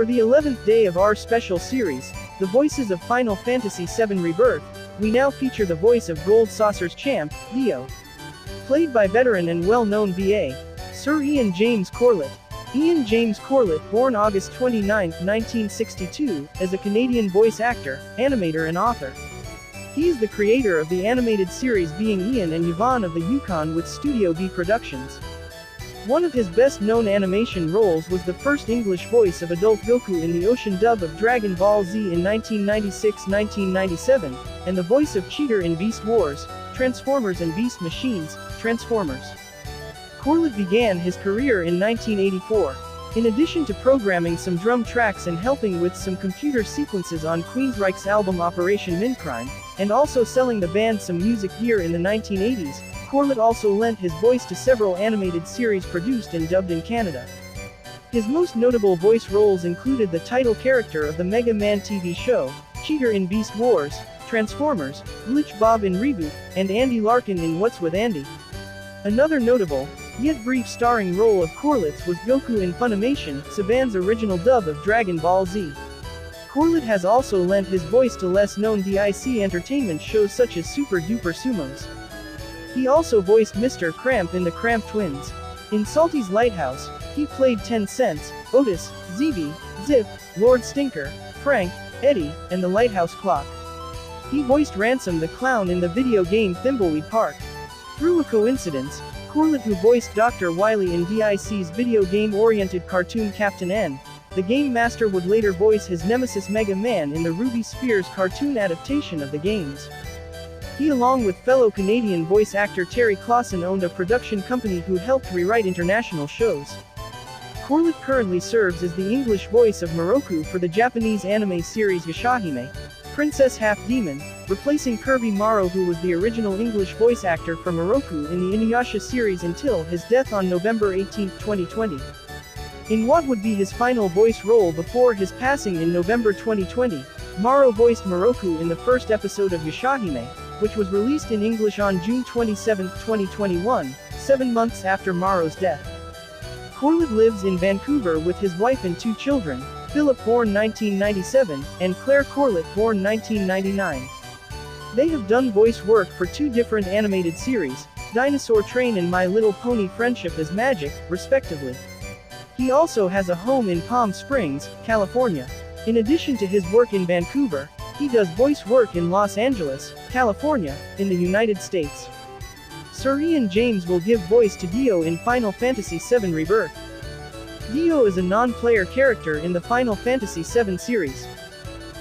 For the 11th day of our special series, The Voices of Final Fantasy VII Rebirth, we now feature the voice of Gold Saucer's champ, Dio. Played by veteran and well-known VA, Sir Ian James Corlett. Ian James Corlett, born August 29, 1962, is a Canadian voice actor, animator and author. He is the creator of the animated series Being Ian and Yvonne of the Yukon with Studio B Productions. One of his best-known animation roles was the first English voice of adult Goku in the Ocean dub of Dragon Ball Z in 1996-1997, and the voice of Cheater in Beast Wars, Transformers and Beast Machines, Transformers. Corlett began his career in 1984. In addition to programming some drum tracks and helping with some computer sequences on Queensryche's album Operation Mindcrime, and also selling the band some music gear in the 1980s, Corlett also lent his voice to several animated series produced and dubbed in Canada. His most notable voice roles included the title character of the Mega Man TV show, Cheater in Beast Wars, Transformers, Glitch Bob in Reboot, and Andy Larkin in What's with Andy. Another notable, yet brief starring role of Corlett's was Goku in Funimation, Saban's original dub of Dragon Ball Z. Corlett has also lent his voice to less-known DIC entertainment shows such as Super Duper Sumos. He also voiced Mr. Cramp in the Cramp Twins. In Salty's Lighthouse, he played 10 Cents, Otis, ZB, Zip, Lord Stinker, Frank, Eddie, and the Lighthouse Clock. He voiced Ransom the Clown in the video game Thimbleweed Park. Through a coincidence, Corlett, who voiced Dr. Wily in DIC's video game-oriented cartoon Captain N, the Game Master, would later voice his nemesis Mega Man in the Ruby Spears cartoon adaptation of the games. He, along with fellow Canadian voice actor Terry Clausen, owned a production company who helped rewrite international shows. Corlett currently serves as the English voice of Miroku for the Japanese anime series Yashahime, Princess Half-Demon, replacing Kirby Morrow, who was the original English voice actor for Miroku in the Inuyasha series until his death on November 18, 2020. In what would be his final voice role before his passing in November 2020, Morrow voiced Miroku in the first episode of Yashahime, which was released in English on June 27, 2021, 7 months after Morrow's death. Corlett lives in Vancouver with his wife and 2 children, Philip, born 1997, and Claire Corlett, born 1999. They have done voice work for 2 different animated series, Dinosaur Train and My Little Pony Friendship is Magic, respectively. He also has a home in Palm Springs, California. In addition to his work in Vancouver, he does voice work in Los Angeles, California, in the United States. Sir Ian James will give voice to Dio in Final Fantasy VII Rebirth. Dio is a non-player character in the Final Fantasy VII series.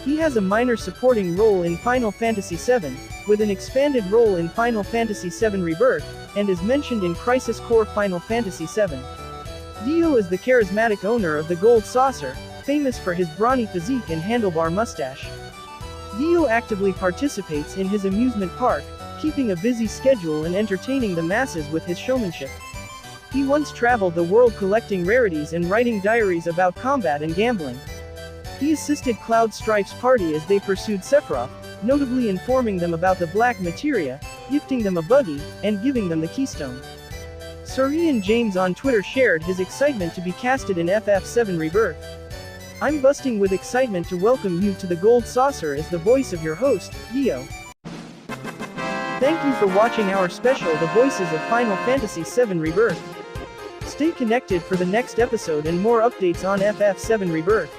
He has a minor supporting role in Final Fantasy VII, with an expanded role in Final Fantasy VII Rebirth, and is mentioned in Crisis Core Final Fantasy VII. Dio is the charismatic owner of the Gold Saucer, famous for his brawny physique and handlebar mustache. Dio actively participates in his amusement park, keeping a busy schedule and entertaining the masses with his showmanship. He once traveled the world collecting rarities and writing diaries about combat and gambling. He assisted Cloud Strife's party as they pursued Sephiroth, notably informing them about the Black Materia, gifting them a buggy, and giving them the Keystone. Sir Ian James on Twitter shared his excitement to be casted in FF7 Rebirth. "I'm busting with excitement to welcome you to the Gold Saucer as the voice of your host, Dio. Thank you for watching our special The Voices of Final Fantasy VII Rebirth. Stay connected for the next episode and more updates on FF7 Rebirth.